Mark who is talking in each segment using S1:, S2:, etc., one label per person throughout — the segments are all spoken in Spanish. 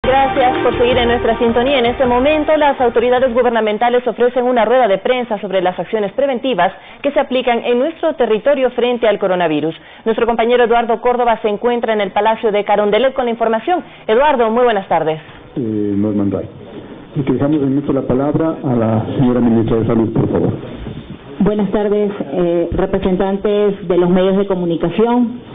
S1: Gracias por seguir en nuestra sintonía. En este momento, las autoridades gubernamentales ofrecen una rueda de prensa sobre las acciones preventivas que se aplican en nuestro territorio frente al coronavirus. Nuestro compañero Eduardo Córdoba se encuentra en el Palacio de Carondelet con la información. Eduardo, muy buenas tardes.
S2: Norman Ray. Y que dejamos en esto la palabra a la señora ministra de Salud, por favor.
S3: Buenas tardes, representantes de los medios de comunicación.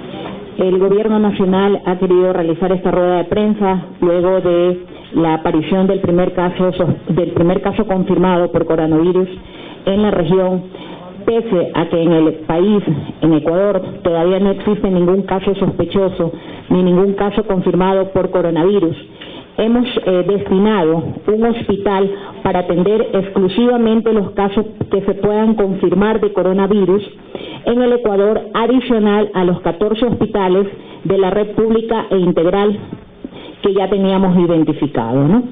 S3: El Gobierno Nacional ha querido realizar esta rueda de prensa luego de la aparición del primer caso confirmado por coronavirus en la región, pese a que en el país, en Ecuador, todavía no existe ningún caso sospechoso ni ningún caso confirmado por coronavirus. Hemos destinado un hospital para atender exclusivamente los casos que se puedan confirmar de coronavirus en el Ecuador, adicional a los 14 hospitales de la red pública e integral que ya teníamos identificado, ¿no?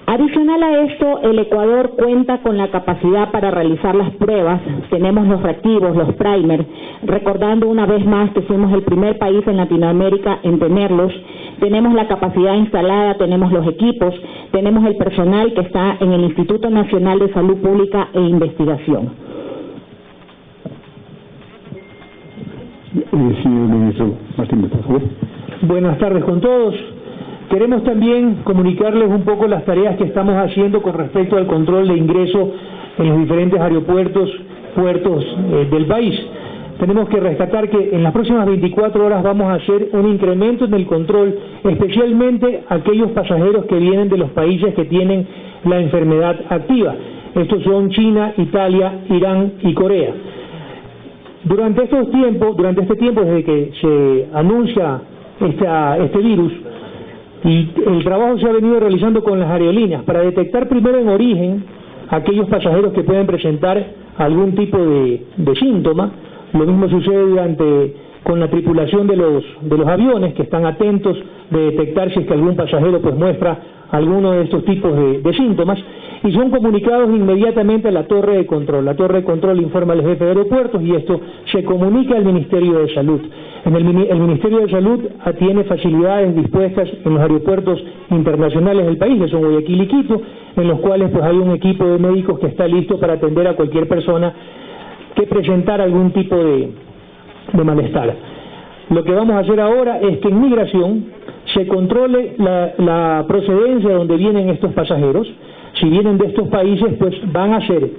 S3: Adicional a esto, el Ecuador cuenta con la capacidad para realizar las pruebas. Tenemos los reactivos, los primers, recordando una vez más que fuimos el primer país en Latinoamérica en tenerlos. Tenemos la capacidad instalada, tenemos los equipos, tenemos el personal que está en el Instituto Nacional de Salud Pública e Investigación.
S2: Señor ministro Martínez, por favor.
S4: Buenas tardes con todos. Queremos también comunicarles un poco las tareas que estamos haciendo con respecto al control de ingreso en los diferentes aeropuertos, puertos del país. Tenemos que rescatar que en las próximas 24 horas vamos a hacer un incremento en el control, especialmente aquellos pasajeros que vienen de los países que tienen la enfermedad activa. Estos son China, Italia, Irán y Corea. Durante este tiempo desde que se anuncia este virus, y el trabajo se ha venido realizando con las aerolíneas para detectar primero en origen aquellos pasajeros que pueden presentar algún tipo de síntoma. Lo mismo sucede con la tripulación de los aviones, que están atentos de detectar si es que algún pasajero pues muestra alguno de estos tipos de síntomas, y son comunicados inmediatamente a la torre de control. La torre de control informa al jefe de aeropuertos y esto se comunica al Ministerio de Salud. El Ministerio de Salud tiene facilidades dispuestas en los aeropuertos internacionales del país, que son Guayaquil y Quito, en los cuales pues hay un equipo de médicos que está listo para atender a cualquier persona que presentara algún tipo de malestar. Lo que vamos a hacer ahora es que en migración se controle la procedencia de donde vienen estos pasajeros. Si vienen de estos países, pues van a ser,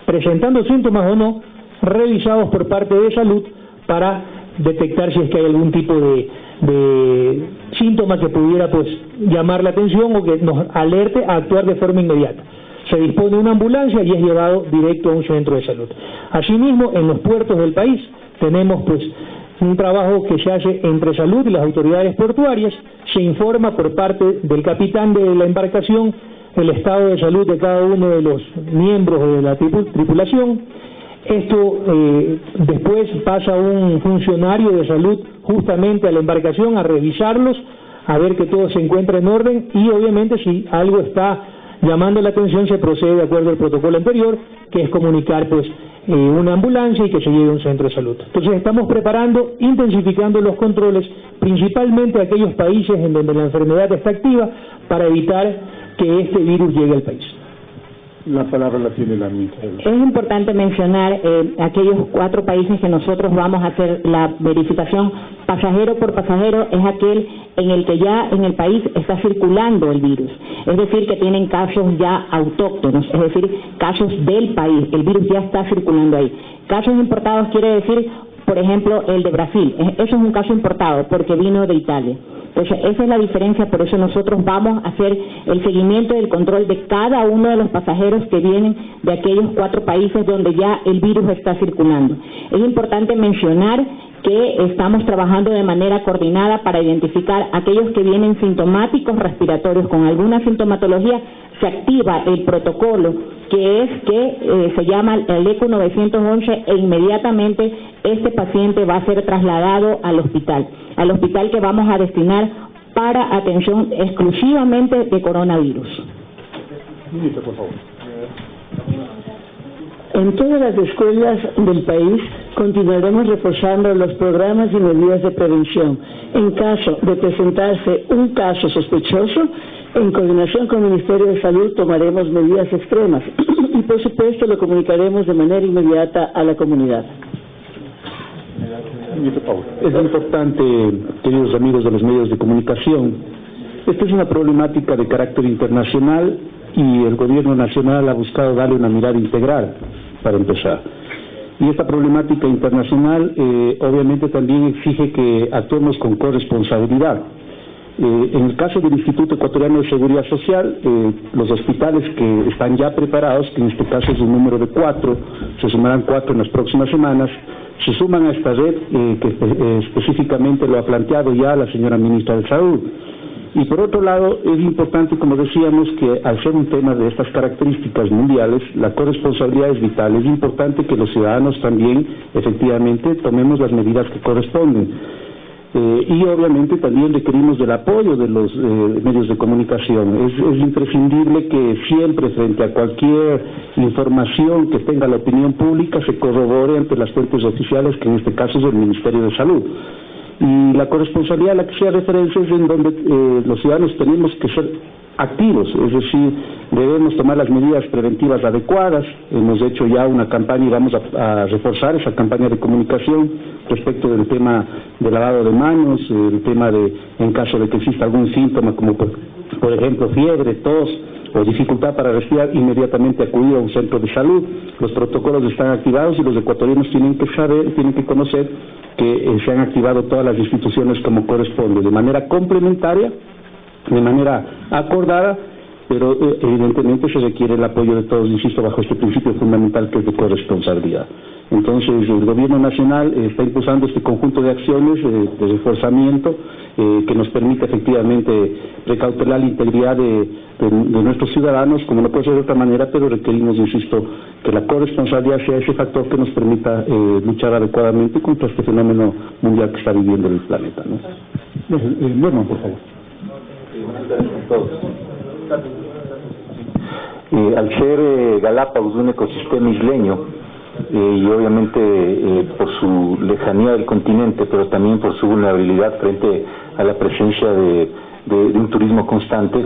S4: presentando síntomas o no, revisados por parte de salud para detectar si es que hay algún tipo de síntoma que pudiera pues llamar la atención o que nos alerte a actuar de forma inmediata. Se dispone una ambulancia y es llevado directo a un centro de salud. Asimismo, en los puertos del país tenemos pues un trabajo que se hace entre salud y las autoridades portuarias. Se informa por parte del capitán de la embarcación el estado de salud de cada uno de los miembros de la tripulación. Esto después pasa un funcionario de salud justamente a la embarcación a revisarlos, a ver que todo se encuentra en orden y obviamente si algo está llamando la atención se procede de acuerdo al protocolo anterior, que es comunicar pues una ambulancia y que se lleve a un centro de salud. Entonces estamos preparando, intensificando los controles, principalmente a aquellos países en donde la enfermedad está activa, para evitar que este virus llegue al país.
S2: La palabra la tiene la ministra.
S3: Es importante mencionar aquellos 4 países que nosotros vamos a hacer la verificación pasajero por pasajero, es aquel en el que ya en el país está circulando el virus, es decir, que tienen casos ya autóctonos, es decir, casos del país, el virus ya está circulando ahí. Casos importados quiere decir, por ejemplo, el de Brasil, eso es un caso importado porque vino de Italia. Entonces, esa es la diferencia, por eso nosotros vamos a hacer el seguimiento del control de cada uno de los pasajeros que vienen de aquellos 4 países donde ya el virus está circulando. Es importante mencionar que estamos trabajando de manera coordinada para identificar aquellos que vienen sintomáticos respiratorios con alguna sintomatología. Se activa el protocolo que se llama el ECO 911 e inmediatamente este paciente va a ser trasladado al hospital que vamos a destinar para atención exclusivamente de coronavirus.
S2: Ministro, por favor.
S5: En todas las escuelas del país continuaremos reforzando los programas y medidas de prevención. En caso de presentarse un caso sospechoso, en coordinación con el Ministerio de Salud tomaremos medidas extremas y por supuesto lo comunicaremos de manera inmediata a la comunidad.
S2: Es importante, queridos amigos de los medios de comunicación, esta es una problemática de carácter internacional y el gobierno nacional ha buscado darle una mirada integral, para empezar. Y esta problemática internacional obviamente también exige que actuemos con corresponsabilidad. En el caso del Instituto Ecuatoriano de Seguridad Social, los hospitales que están ya preparados, que en este caso es un número de 4, se sumarán 4 en las próximas semanas, se suman a esta red que específicamente lo ha planteado ya la señora ministra de Salud. Y por otro lado, es importante, como decíamos, que al ser un tema de estas características mundiales, la corresponsabilidad es vital. Es importante que los ciudadanos también, efectivamente, tomemos las medidas que corresponden. Y obviamente también requerimos del apoyo de los medios de comunicación. Es imprescindible que siempre, frente a cualquier información que tenga la opinión pública, se corrobore ante las fuentes oficiales, que en este caso es el Ministerio de Salud. Y la corresponsabilidad a la que se hace referencia es en donde los ciudadanos tenemos que ser activos, es decir, debemos tomar las medidas preventivas adecuadas. Hemos hecho ya una campaña y vamos a reforzar esa campaña de comunicación respecto del tema de lavado de manos, el tema de, en caso de que exista algún síntoma como por ejemplo fiebre, tos o dificultad para respirar, inmediatamente acudir a un centro de salud. Los protocolos están activados y los ecuatorianos tienen que saber, tienen que conocer que se han activado todas las instituciones como corresponde, de manera complementaria, de manera acordada, pero evidentemente se requiere el apoyo de todos, insisto, bajo este principio fundamental que es de corresponsabilidad. Entonces, el Gobierno Nacional está impulsando este conjunto de acciones de reforzamiento que nos permite efectivamente precautelar la integridad de nuestros ciudadanos, como no puede ser de otra manera, pero requerimos, insisto, que la corresponsabilidad sea ese factor que nos permita luchar adecuadamente contra este fenómeno mundial que está viviendo el planeta, ¿no? Norman, por favor.
S6: Al ser Galápagos un ecosistema isleño y obviamente por su lejanía del continente, pero también por su vulnerabilidad frente a la presencia de un turismo constante,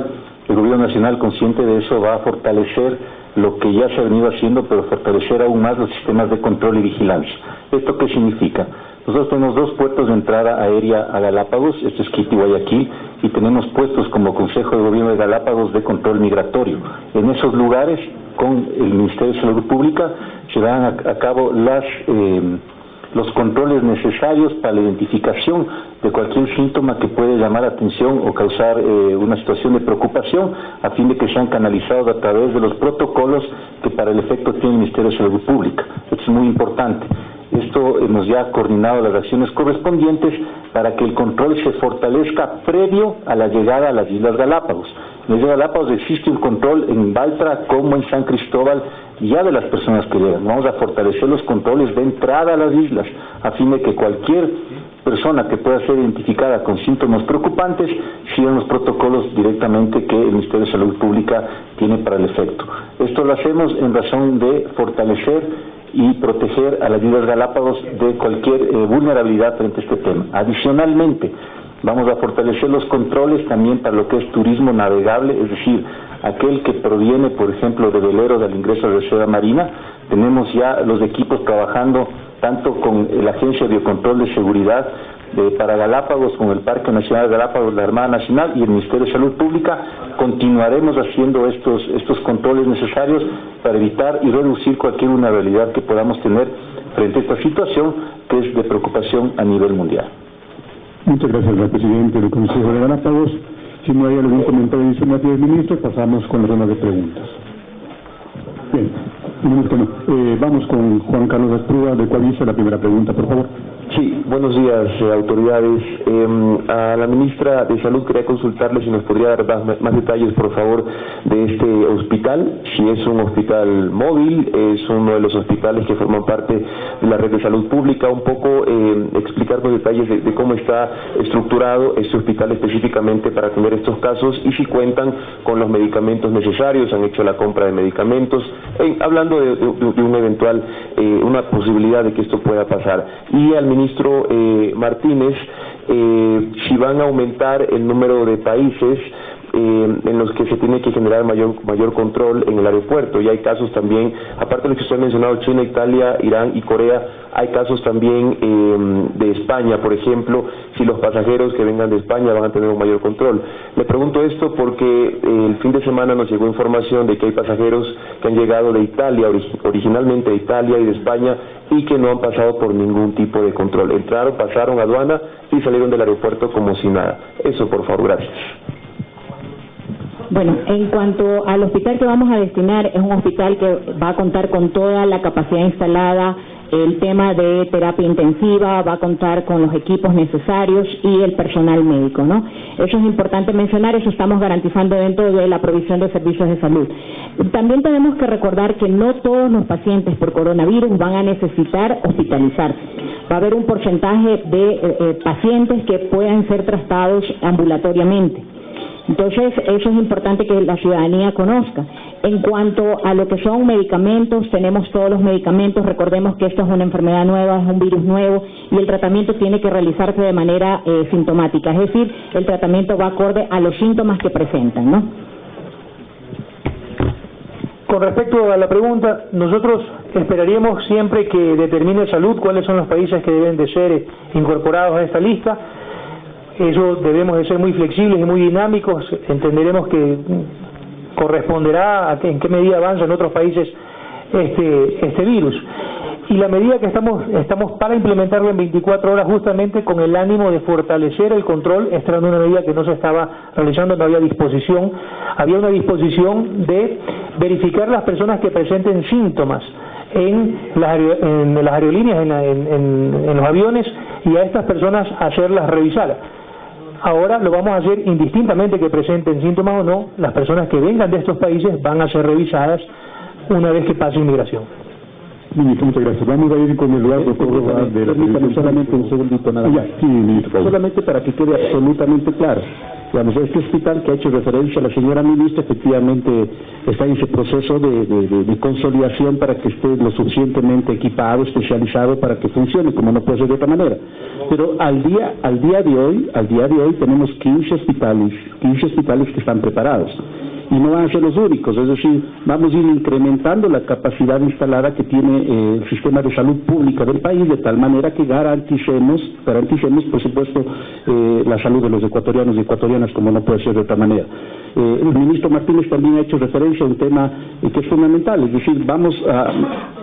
S6: el Gobierno Nacional, consciente de eso, va a fortalecer lo que ya se ha venido haciendo, pero fortalecer aún más los sistemas de control y vigilancia. ¿Esto qué significa? Nosotros tenemos 2 puertos de entrada aérea a Galápagos, esto es Quito y Guayaquil, y tenemos puestos como Consejo de Gobierno de Galápagos de control migratorio. En esos lugares, con el Ministerio de Salud Pública, se dan a cabo los controles necesarios para la identificación de cualquier síntoma que puede llamar la atención o causar una situación de preocupación, a fin de que sean canalizados a través de los protocolos que para el efecto tiene el Ministerio de Salud Pública. Esto es muy importante. Esto hemos ya coordinado las acciones correspondientes para que el control se fortalezca previo a la llegada a las Islas Galápagos. En las Islas Galápagos existe un control en Baltra como en San Cristóbal ya de las personas que llegan. Vamos a fortalecer los controles de entrada a las islas, a fin de que cualquier persona que pueda ser identificada con síntomas preocupantes sigan los protocolos directamente que el Ministerio de Salud Pública tiene para el efecto. Esto lo hacemos en razón de fortalecer y proteger a las Islas Galápagos de cualquier vulnerabilidad frente a este tema. Adicionalmente, vamos a fortalecer los controles también para lo que es turismo navegable, es decir, aquel que proviene, por ejemplo, de veleros al ingreso a la reserva marina. Tenemos ya los equipos trabajando tanto con la Agencia de Biocontrol de Seguridad para Galápagos, con el Parque Nacional de Galápagos, la Armada Nacional y el Ministerio de Salud Pública. Continuaremos haciendo estos controles necesarios para evitar y reducir cualquier vulnerabilidad que podamos tener frente a esta situación que es de preocupación a nivel mundial.
S2: Muchas gracias al presidente del Consejo de Galápagos. Si no hay algún comentario adicional del ministro, pasamos con la ronda de preguntas. Bien, vamos con Juan Carlos Asprúa, de cual hizo la primera pregunta, por favor.
S7: Sí, buenos días, autoridades. A la ministra de Salud quería consultarle si nos podría dar más detalles, por favor, de este hospital, si es un hospital móvil, es uno de los hospitales que forman parte de la red de salud pública, un poco explicarnos detalles de cómo está estructurado este hospital específicamente para atender estos casos y si cuentan con los medicamentos necesarios, han hecho la compra de medicamentos, hablando de un eventual, una posibilidad de que esto pueda pasar. Y al ministro Martínez, si van a aumentar el número de países en los que se tiene que generar mayor control en el aeropuerto. Y hay casos también, aparte de lo que usted ha mencionado, China, Italia, Irán y Corea, hay casos también de España, por ejemplo, si los pasajeros que vengan de España van a tener un mayor control. Le pregunto esto porque el fin de semana nos llegó información de que hay pasajeros que han llegado de Italia, originalmente de Italia y de España, y que no han pasado por ningún tipo de control. Entraron, pasaron aduana y salieron del aeropuerto como si nada. Eso, por favor, gracias.
S3: Bueno, en cuanto al hospital que vamos a destinar, es un hospital que va a contar con toda la capacidad instalada, el tema de terapia intensiva, va a contar con los equipos necesarios y el personal médico, ¿no? Eso es importante mencionar, eso estamos garantizando dentro de la provisión de servicios de salud. También tenemos que recordar que no todos los pacientes por coronavirus van a necesitar hospitalizarse. Va a haber un porcentaje de pacientes que puedan ser tratados ambulatoriamente. Entonces, eso es importante que la ciudadanía conozca. En cuanto a lo que son medicamentos, tenemos todos los medicamentos. Recordemos que esto es una enfermedad nueva, es un virus nuevo y el tratamiento tiene que realizarse de manera sintomática. Es decir, el tratamiento va acorde a los síntomas que presentan, ¿no?
S4: Con respecto a la pregunta, nosotros esperaríamos siempre que determine Salud cuáles son los países que deben de ser incorporados a esta lista. Eso debemos de ser muy flexibles y muy dinámicos. Entenderemos que corresponderá a en qué medida avanza en otros países este virus. Y la medida que estamos para implementarlo en 24 horas justamente con el ánimo de fortalecer el control. Esta era una medida que no se estaba realizando, no había disposición. Había una disposición de verificar las personas que presenten síntomas en las aerolíneas, en los aviones, y a estas personas hacerlas revisar. Ahora lo vamos a hacer indistintamente que presenten síntomas o no. Las personas que vengan de estos países van a ser revisadas una vez que pase inmigración.
S2: Ministro, muchas gracias. Vamos a ir con Eduardo Córdoba de la Permítame solamente un segundito nada más. Sí, ministro. Solamente para que quede absolutamente claro. Digamos, este hospital que ha hecho referencia a la señora ministra efectivamente está en ese proceso de consolidación para que esté lo suficientemente equipado, especializado para que funcione, como no puede ser de otra manera. Pero al día de hoy tenemos 15 hospitales que están preparados. Y no van a ser los únicos, es decir, vamos a ir incrementando la capacidad instalada que tiene el sistema de salud pública del país, de tal manera que garanticemos, por supuesto, la salud de los ecuatorianos y ecuatorianas, como no puede ser de otra manera. El ministro Martínez también ha hecho referencia a un tema que es fundamental, es decir, vamos a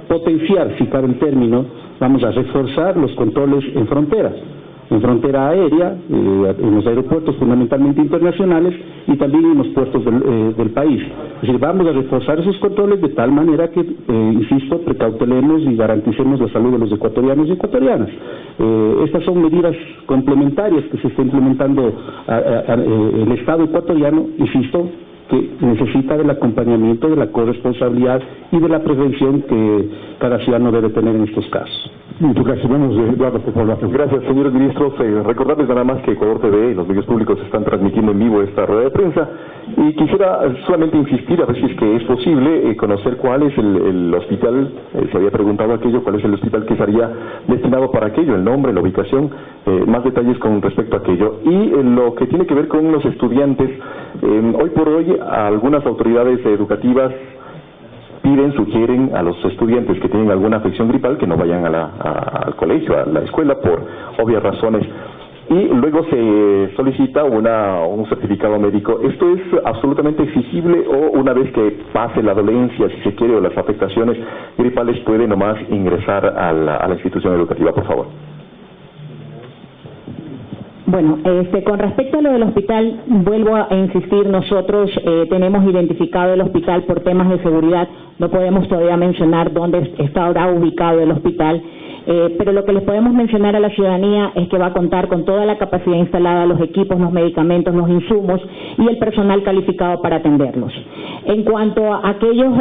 S2: potenciar, si cabe el término, vamos a reforzar los controles en fronteras aérea, en los aeropuertos fundamentalmente internacionales y también en los puertos del país. Es decir, vamos a reforzar esos controles de tal manera que, insisto, precautelemos y garanticemos la salud de los ecuatorianos y ecuatorianas. Estas son medidas complementarias que se está implementando el Estado ecuatoriano, insisto, que necesita del acompañamiento, de la corresponsabilidad y de la prevención que cada ciudadano debe tener en estos casos.
S8: Muchas gracias. Vamos, Eduardo, por favor. Gracias, señores ministros. Recordarles nada más que Ecuador TV y los medios públicos están transmitiendo en vivo esta rueda de prensa y quisiera solamente insistir a ver si es que es posible conocer cuál es el hospital, se había preguntado aquello, cuál es el hospital que estaría destinado para aquello, el nombre, la ubicación, más detalles con respecto a aquello. Y lo que tiene que ver con los estudiantes, hoy por hoy algunas autoridades educativas sugieren a los estudiantes que tienen alguna afección gripal que no vayan al colegio, a la escuela, por obvias razones. Y luego se solicita un certificado médico. ¿Esto es absolutamente exigible o una vez que pase la dolencia, si se quiere, o las afectaciones gripales, puede nomás ingresar a la institución educativa, por favor?
S3: Bueno, con respecto a lo del hospital, vuelvo a insistir, nosotros tenemos identificado el hospital por temas de seguridad, no podemos todavía mencionar dónde está ahora ubicado el hospital, Pero lo que les podemos mencionar a la ciudadanía es que va a contar con toda la capacidad instalada, los equipos, los medicamentos, los insumos y el personal calificado para atenderlos. En cuanto a aquellos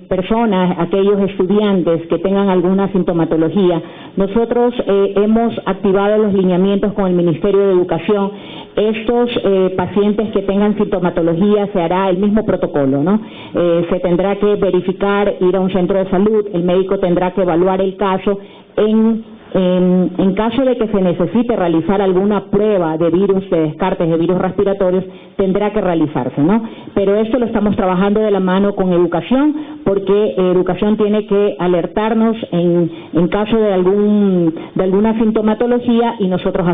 S3: personas, aquellos estudiantes que tengan alguna sintomatología, nosotros hemos activado los lineamientos con el Ministerio de Educación. Estos pacientes que tengan sintomatología se hará el mismo protocolo, ¿no? Se tendrá que verificar, ir a un centro de salud, el médico tendrá que evaluar el caso. En caso de que se necesite realizar alguna prueba de virus, de descartes de virus respiratorios, tendrá que realizarse, ¿no? Pero esto lo estamos trabajando de la mano con Educación, porque Educación tiene que alertarnos en caso de alguna sintomatología y nosotros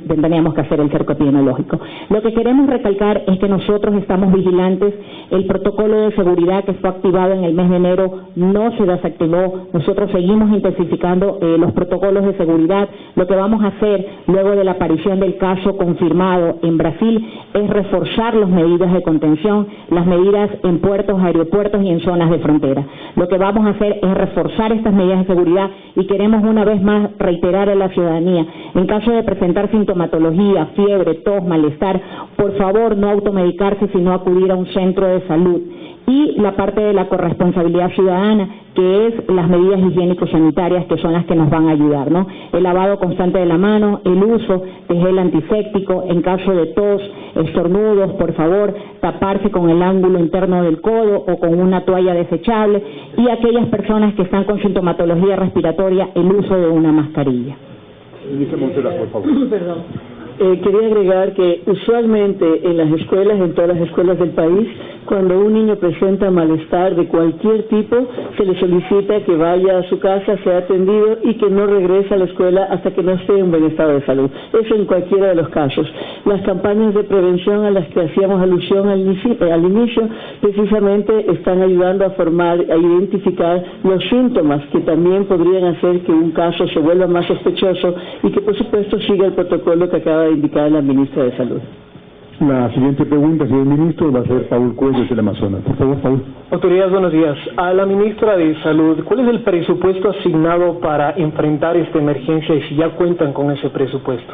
S3: tendríamos que hacer el cerco epidemiológico. Lo que queremos recalcar es que nosotros estamos vigilantes, el protocolo de seguridad que fue activado en el mes de enero no se desactivó, nosotros seguimos intensificando los protocolos de seguridad. Lo que vamos a hacer luego de la aparición del caso confirmado en Brasil es reforzar las medidas de contención, las medidas en puertos, aeropuertos y en zonas de frontera. Lo que vamos a hacer es reforzar estas medidas de seguridad y queremos una vez más reiterar a la ciudadanía, en caso de presentar sintomatología, fiebre, tos, malestar, por favor no automedicarse, sino acudir a un centro de salud. Y la parte de la corresponsabilidad ciudadana, que es las medidas higiénico-sanitarias, que son las que nos van a ayudar, ¿no? El lavado constante de la mano, el uso de gel antiséptico, en caso de tos, estornudos, por favor, taparse con el ángulo interno del codo o con una toalla desechable, y aquellas personas que están con sintomatología respiratoria, el uso de una mascarilla.
S8: Dice Montserrat, por favor.
S5: Perdón. Quería agregar que usualmente en las escuelas, en todas las escuelas del país, cuando un niño presenta malestar de cualquier tipo, se le solicita que vaya a su casa, sea atendido y que no regrese a la escuela hasta que no esté en buen estado de salud. Eso en cualquiera de los casos. Las campañas de prevención a las que hacíamos alusión al inicio, precisamente están ayudando a identificar los síntomas que también podrían hacer que un caso se vuelva más sospechoso y que por supuesto siga el protocolo que acaba de indicar la ministra de Salud.
S8: La siguiente pregunta, señor ministro, va a ser Paul Cuellos del Amazonas. Por favor, Paul.
S9: Autoridades, buenos días. A la ministra de Salud, ¿cuál es el presupuesto asignado para enfrentar esta emergencia y si ya cuentan con ese presupuesto?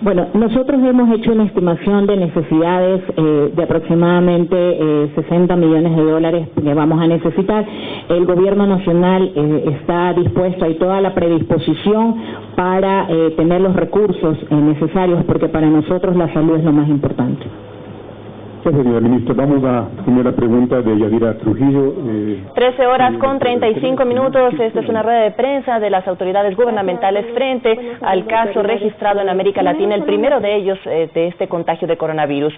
S3: Bueno, nosotros hemos hecho una estimación de necesidades de aproximadamente 60 millones de dólares que vamos a necesitar. El Gobierno Nacional está dispuesto, hay toda la predisposición para tener los recursos necesarios, porque para nosotros la salud es lo más importante.
S8: Gracias, señora ministra. Vamos a la primera pregunta de Yadira Trujillo.
S1: 13 horas con 35 minutos. Esta es una rueda de prensa de las autoridades gubernamentales frente al caso registrado en América Latina, el primero de ellos de este contagio de coronavirus.